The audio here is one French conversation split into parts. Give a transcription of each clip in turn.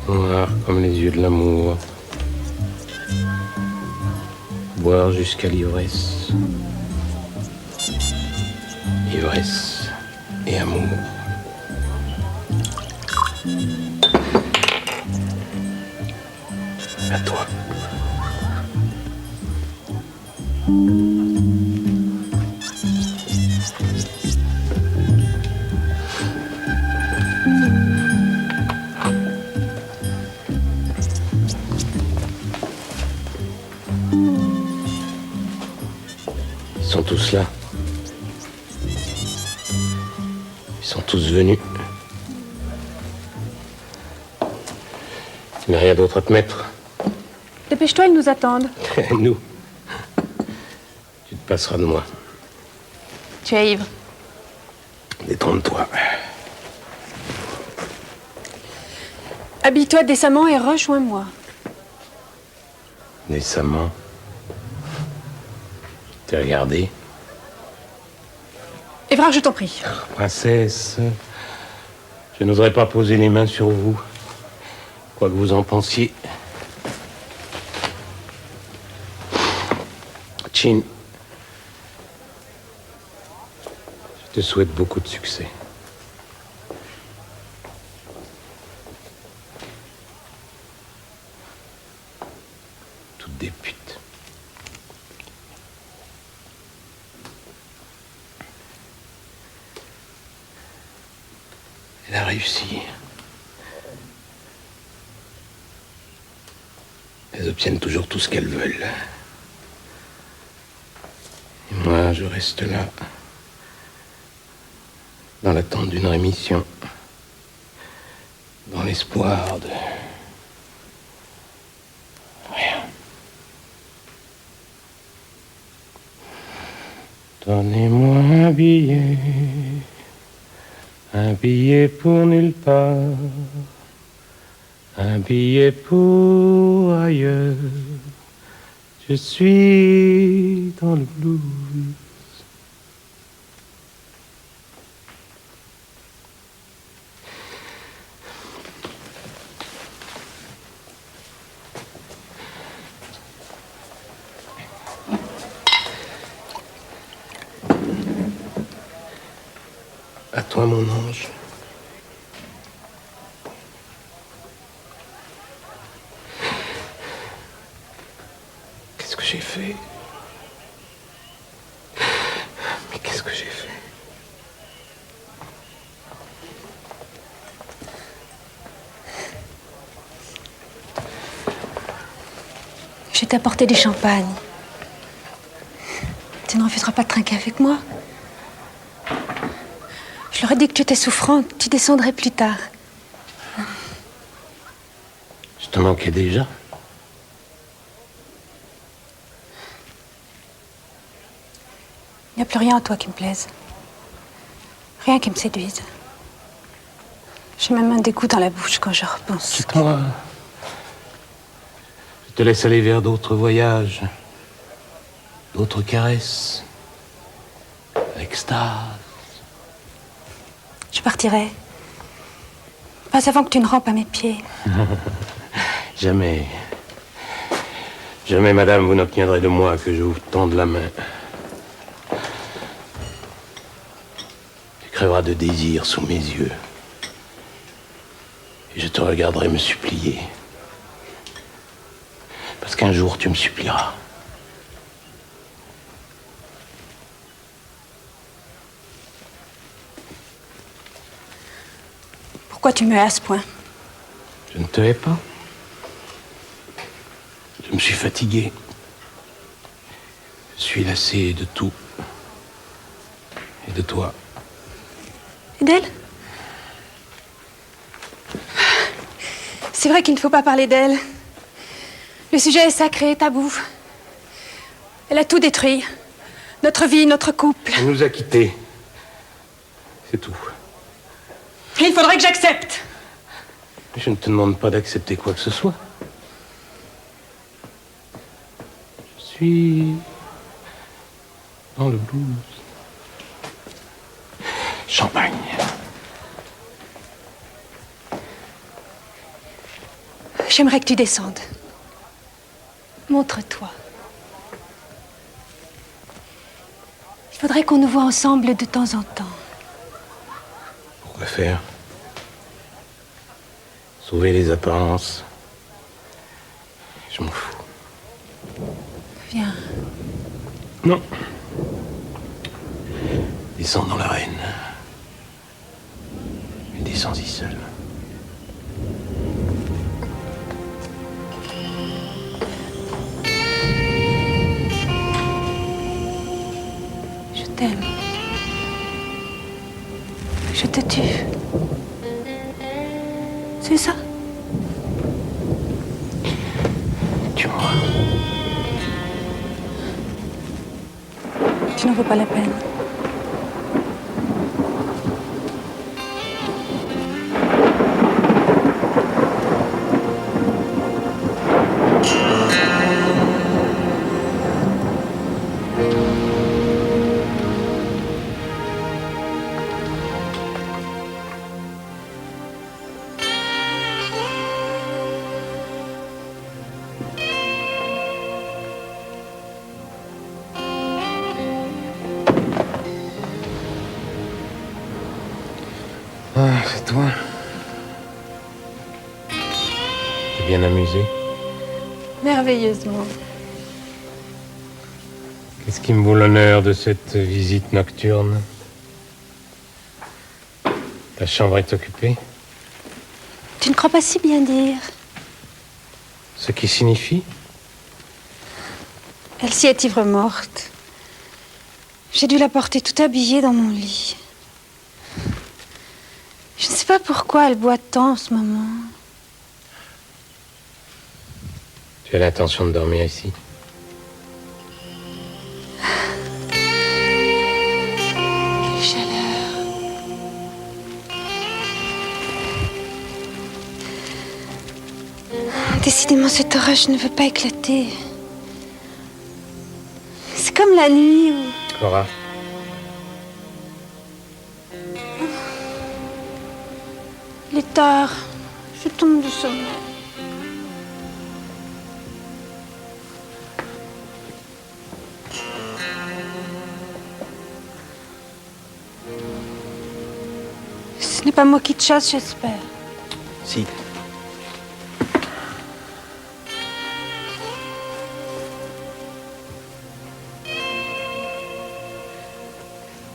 Noir comme les yeux de l'amour. Boire jusqu'à l'ivresse. Ivresse et amour. À toi. Ils sont tous là. Ils sont tous venus. Tu n'as rien d'autre à te mettre. Dépêche-toi, ils nous attendent. Nous. Tu te passeras de moi. Tu es ivre. Détrompe-toi. Habille-toi décemment et rejoins-moi. Décemment. T'es regardé. Évrard, je t'en prie. Princesse, je n'oserais pas poser les mains sur vous, quoi que vous en pensiez. Chin, je te souhaite beaucoup de succès. Toutes des putes. Elle a réussi. Elles obtiennent toujours tout ce qu'elles veulent. Et moi, je reste là, dans l'attente d'une rémission, dans l'espoir de... rien. Donnez-moi un billet pour nulle part, un billet pour ailleurs. Je suis dans le blues. À toi, mon ange. Qu'est-ce que j'ai fait? Mais qu'est-ce que j'ai fait? Je t'ai apporté du champagne. Tu ne refuseras pas de trinquer avec moi? Je leur ai dit que tu étais souffrante, tu descendrais plus tard. Je te manquais déjà. Il n'y a plus rien en toi qui me plaise. Rien qui me séduise. J'ai même un dégoût dans la bouche quand je repense. Quitte-moi. Je te laisse aller vers d'autres voyages, d'autres caresses, l'extase. Je partirai. Pas avant que tu ne rampes à mes pieds. Jamais. Jamais, madame, vous n'obtiendrez de moi que je vous tende la main. Tu crèveras de désir sous mes yeux. Et je te regarderai me supplier. Parce qu'un jour, tu me supplieras. Pourquoi tu me hais à ce point? Je ne te hais pas. Je me suis fatigué. Je suis lassé de tout. Et de toi. Et d'elle? C'est vrai qu'il ne faut pas parler d'elle. Le sujet est sacré, tabou. Elle a tout détruit. Notre vie, notre couple. Elle nous a quittés. C'est tout. Et il faudrait que j'accepte. Je ne te demande pas d'accepter quoi que ce soit. Je suis dans le blues. Champagne. J'aimerais que tu descendes. Montre-toi. Il faudrait qu'on nous voie ensemble de temps en temps. Pourquoi faire? Sauver les apparences. Je m'en fous. Viens. Non. Descends dans l'arène. Mais descends-y seul. Je t'aime. Je te tue. C'est ça? Tue-moi. Tu n'en vaut pas la peine. Ah, c'est toi. T'es bien amusé? Merveilleusement. Qu'est-ce qui me vaut l'honneur de cette visite nocturne? Ta chambre est occupée? Tu ne crois pas si bien dire. Ce qui signifie? Elsie est ivre morte. J'ai dû la porter tout habillée dans mon lit. Je ne sais pas pourquoi elle boit tant en ce moment. Tu as l'intention de dormir ici? Quelle chaleur. Décidément, cet orage ne veut pas éclater. C'est comme la nuit où... Cora, Il est tard. Je tombe du sommeil. Ce n'est pas moi qui te chasse, j'espère. si.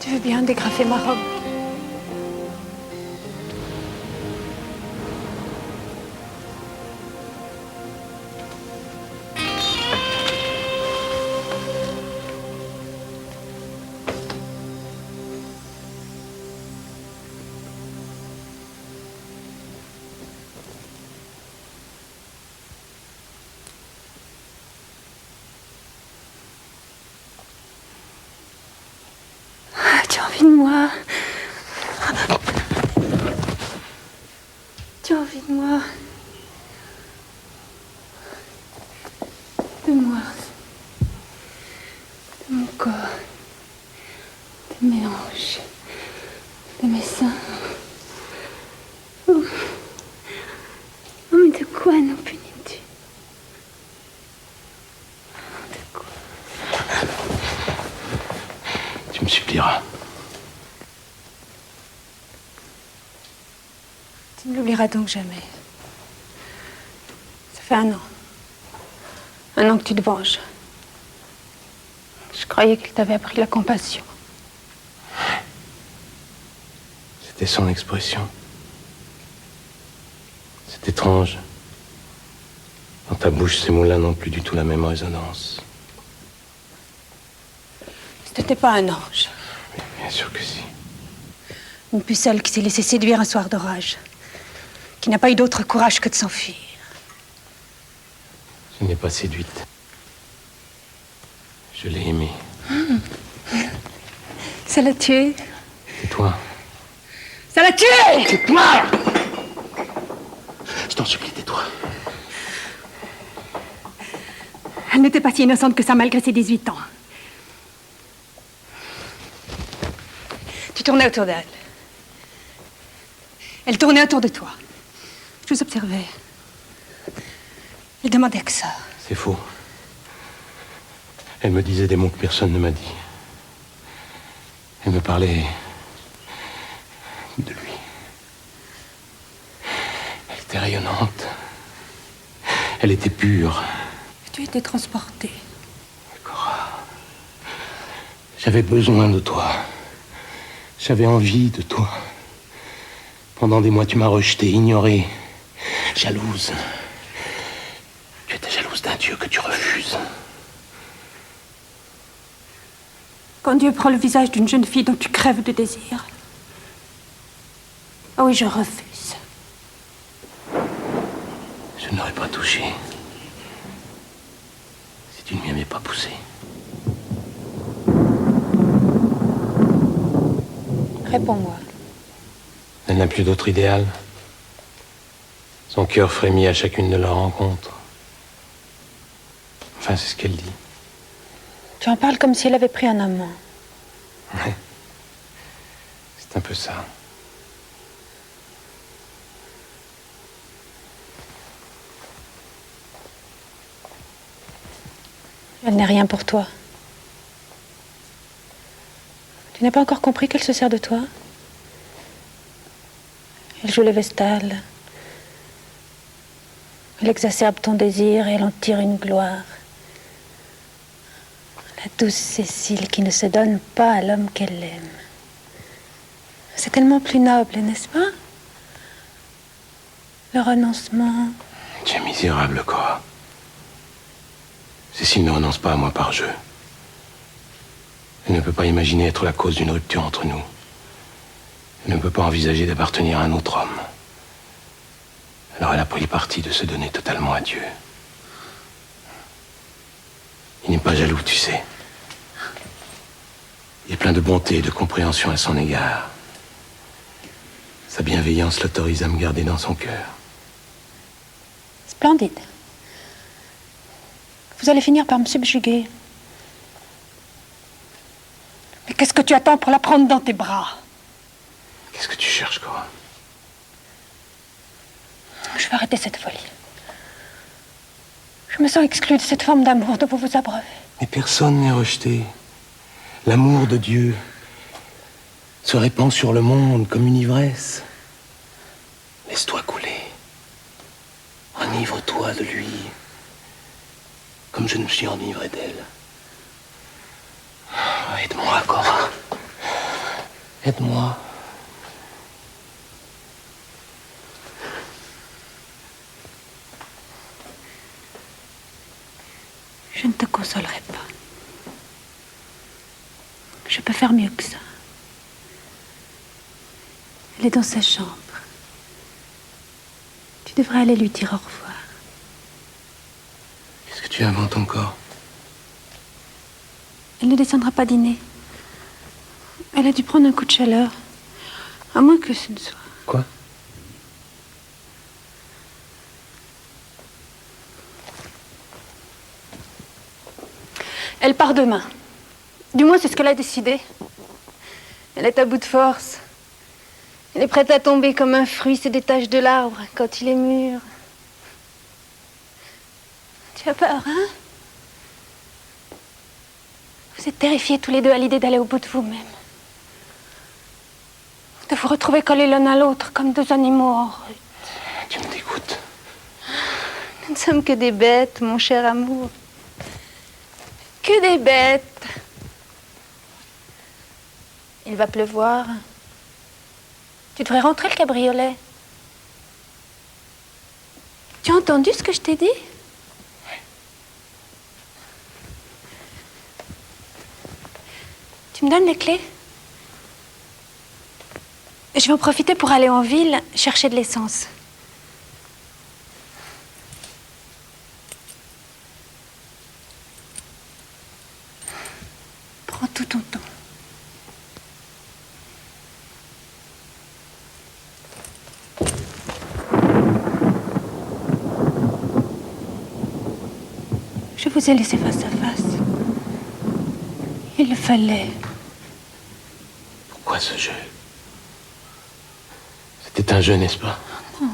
Tu veux bien dégrafer ma robe? Tu as envie de moi? Tu as envie de moi? De moi. De mon corps. De mes hanches. De mes seins. Oh. Oh, mais de quoi nous punis-tu? De quoi? Tu me supplieras. Tu ne l'oublieras donc jamais. Ça fait 1 an. 1 an que tu te venges. Je croyais qu'il t'avait appris la compassion. C'était son expression. C'est étrange. Dans ta bouche, ces mots-là n'ont plus du tout la même résonance. Ce n'était pas un ange. Mais bien sûr que si. Une pucelle qui s'est laissée séduire un soir d'orage. Qui n'a pas eu d'autre courage que de s'enfuir. Je n'ai pas séduite. Je l'ai aimée. Ça l'a tuée. Et toi? Ça l'a tuée! Tais-toi! Je t'en supplie, tais-toi. Elle n'était pas si innocente que ça malgré ses 18 ans. Tu tournais autour d'elle. Elle tournait autour de toi. Je vous observais. Elle demandait que ça. C'est faux. Elle me disait des mots que personne ne m'a dit. Elle me parlait de lui. Elle était rayonnante. Elle était pure. Tu étais transportée. Cora, j'avais besoin de toi. J'avais envie de toi. Pendant des mois, tu m'as rejetée, ignorée, jalouse. Tu étais jalouse d'un Dieu que tu refuses. Quand Dieu prend le visage d'une jeune fille dont tu crèves de désir. Ah oui, je refuse. Je n'aurais pas touché. Si tu ne m'y avais pas poussé. Réponds-moi. Elle n'a plus d'autre idéal. Son cœur frémit à chacune de leurs rencontres. Enfin, c'est ce qu'elle dit. Tu en parles comme si elle avait pris un amant. Ouais. C'est un peu ça. Elle n'est rien pour toi. Tu n'as pas encore compris qu'elle se sert de toi? Elle joue les vestales. Elle exacerbe ton désir et elle en tire une gloire. La douce Cécile qui ne se donne pas à l'homme qu'elle aime. C'est tellement plus noble, n'est-ce pas? Le renoncement. Tu es misérable, Cora. Cécile ne renonce pas à moi par jeu. Elle ne peut pas imaginer être la cause d'une rupture entre nous. Elle ne peut pas envisager d'appartenir à un autre homme. Alors elle a pris le parti de se donner totalement à Dieu. Il n'est pas jaloux, tu sais. Il est plein de bonté et de compréhension à son égard. Sa bienveillance l'autorise à me garder dans son cœur. Splendide. Vous allez finir par me subjuguer. Mais qu'est-ce que tu attends pour la prendre dans tes bras? Qu'est-ce que tu cherches, Cora? Je vais arrêter cette folie. Je me sens exclue de cette forme d'amour dont vous vous abreuvez. Mais personne n'est rejeté. L'amour de Dieu se répand sur le monde comme une ivresse. Laisse-toi couler. Enivre-toi de lui, comme je me suis enivré d'elle. Aide-moi, Cora. Aide-moi. Je ne te consolerai pas. Je peux faire mieux que ça. Elle est dans sa chambre. Tu devrais aller lui dire au revoir. Qu'est-ce que tu as dans ton corps? Elle ne descendra pas dîner. Elle a dû prendre un coup de chaleur. À moins que ce ne soit... Quoi? Elle part demain. Du moins, c'est ce qu'elle a décidé. Elle est à bout de force. Elle est prête à tomber comme un fruit se détache de l'arbre quand il est mûr. Tu as peur, hein? Vous êtes terrifiés tous les deux à l'idée d'aller au bout de vous-même. De vous retrouver collés l'un à l'autre comme deux animaux en rut. Tu me dégoûtes. Nous ne sommes que des bêtes, mon cher amour. Que des bêtes. Il va pleuvoir. Tu devrais rentrer le cabriolet. Tu as entendu ce que je t'ai dit? Oui. Tu me donnes les clés? Je vais en profiter pour aller en ville chercher de l'essence. Prends tout ton temps. Je vous ai laissé face à face. Il le fallait. Pourquoi ce jeu? C'était un jeu, n'est-ce pas? Non.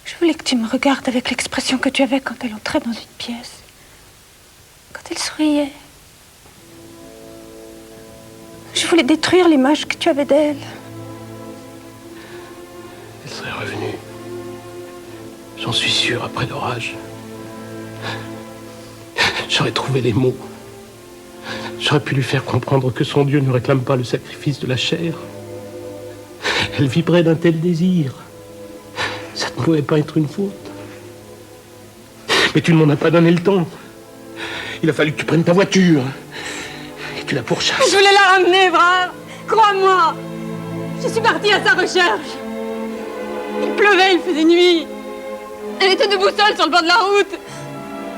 Je voulais que tu me regardes avec l'expression que tu avais quand elle entrait dans une pièce. Quand elle souriait. Je voulais détruire l'image que tu avais d'elle. Elle serait revenue. J'en suis sûr, après l'orage. J'aurais trouvé les mots. J'aurais pu lui faire comprendre que son Dieu ne réclame pas le sacrifice de la chair. Elle vibrait d'un tel désir. Ça ne pouvait pas être une faute. Mais tu ne m'en as pas donné le temps. Il a fallu que tu prennes ta voiture. Et tu la pourchasses. Je voulais la ramener, Brave. Crois-moi. Je suis partie à sa recherche. Il pleuvait, il faisait nuit. Elle était debout seule sur le bord de la route.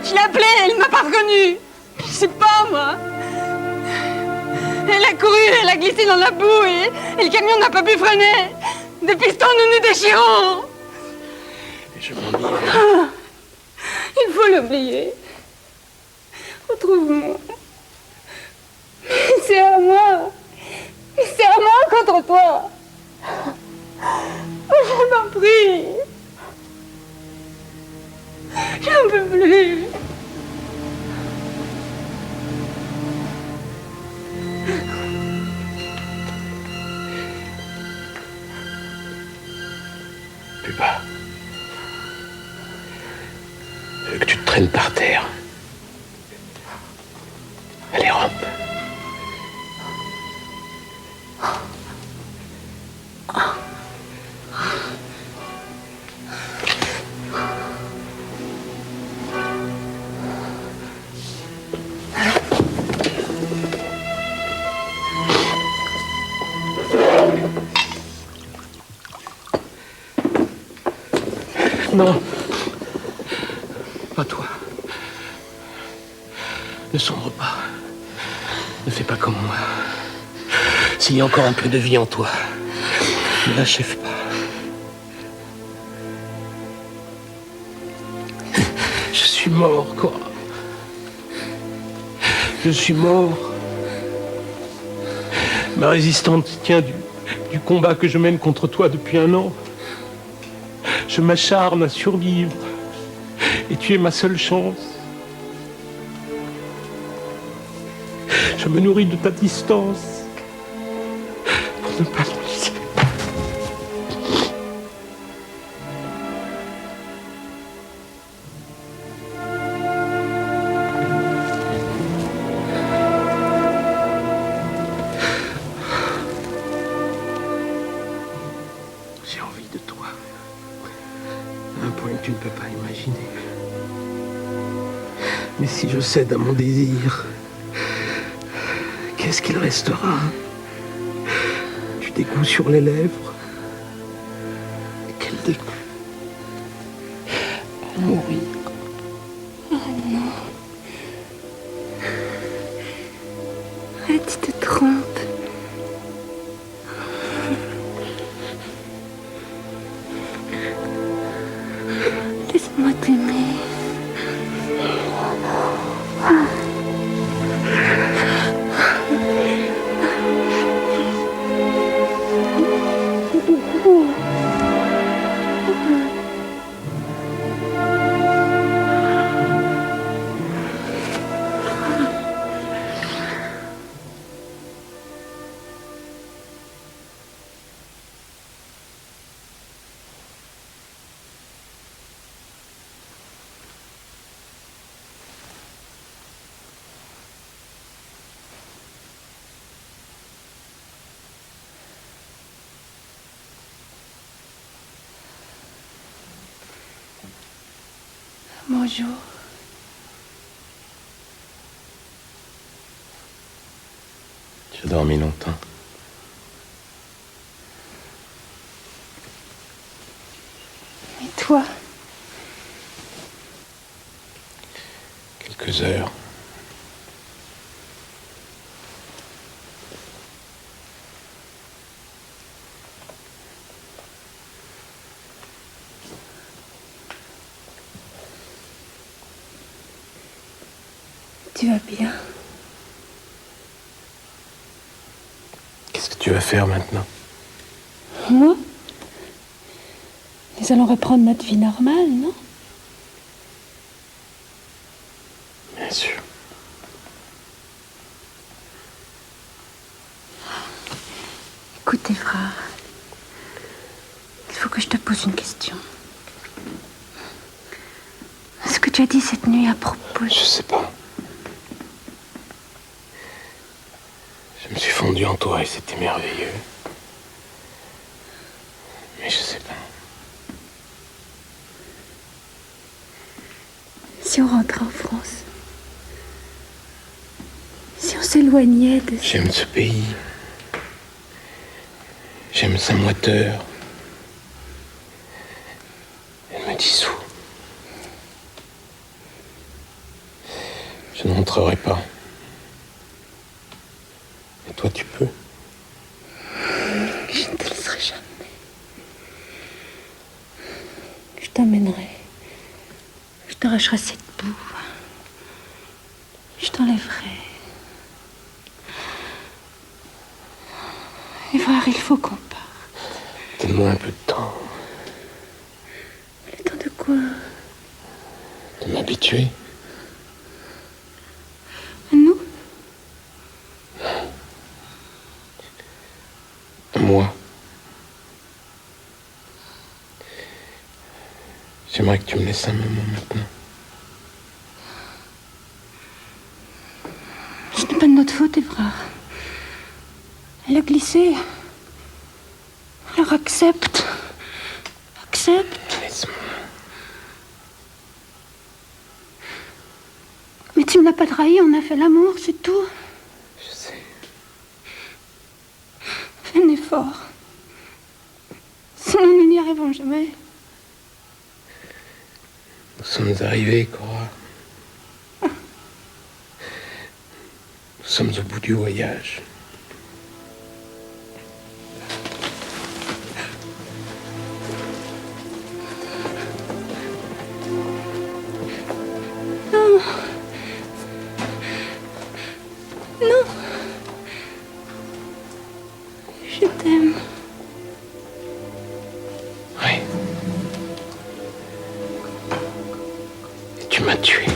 Je l'ai appelée, elle ne m'a pas reconnue. Je sais pas, moi. Elle a couru, elle a glissé dans la boue et le camion n'a pas pu freiner. Des pistons, nous nous déchirons. Et je m'ennuie. Il faut l'oublier. Retrouve-moi. C'est à moi. C'est à moi contre toi. Je t'en prie. J'en peux plus. Plus bas. Je veux que tu te traînes par terre. Allez, rampe. Non. Pas toi. Ne sombre pas. Ne fais pas comme moi. S'il y a encore un peu de vie en toi, ne l'achève pas. Je suis mort, Cora. Je suis mort. Ma résistance tient du combat que je mène contre toi depuis 1 an. Je m'acharne à survivre. Et tu es ma seule chance. Je me nourris de ta distance pour ne pas l'oublier. J'ai envie de toi. À un point que tu ne peux pas imaginer. Mais si je cède à mon désir, qu'est-ce qu'il restera? Du dégoût sur les lèvres. Quel dégoût. À mourir. Oh non. Ah, tu te trompes. Laisse-moi t'aimer. Bonjour. Tu as dormi longtemps. Et toi? Quelques heures. Tu vas bien? Qu'est-ce que tu vas faire maintenant? Moi? Nous allons reprendre notre vie normale, non? Bien sûr. Écoute, Evra, il faut que je te pose une question. Ce que tu as dit cette nuit à propos... Je sais pas. Je me suis fondu en toi et c'était merveilleux. Mais je sais pas. Si on rentrait en France, si on s'éloignait de... J'aime ce pays. J'aime sa moiteur. Elle me dissout. Je ne rentrerai pas. Et toi, tu peux? Je ne te laisserai jamais. Je t'emmènerai. Je t'arracherai cette boue. Je t'enlèverai. Et voir, il faut qu'on parte. Donne-moi un peu de temps. Le temps de quoi? De m'habituer. À nous? À moi. J'aimerais que tu me laisses un moment maintenant. Ce n'est pas de notre faute, Evra. Elle a glissé. Alors accepte. Accepte. Laisse-moi. Mais tu ne l'as pas trahi, on a fait l'amour, c'est tout. Je sais. Fais un effort. Sinon, nous n'y arriverons jamais. Nous sommes arrivés, Cora. Nous sommes au bout du voyage. Non. Non. Je t'aime. Oui. Et tu m'as tué.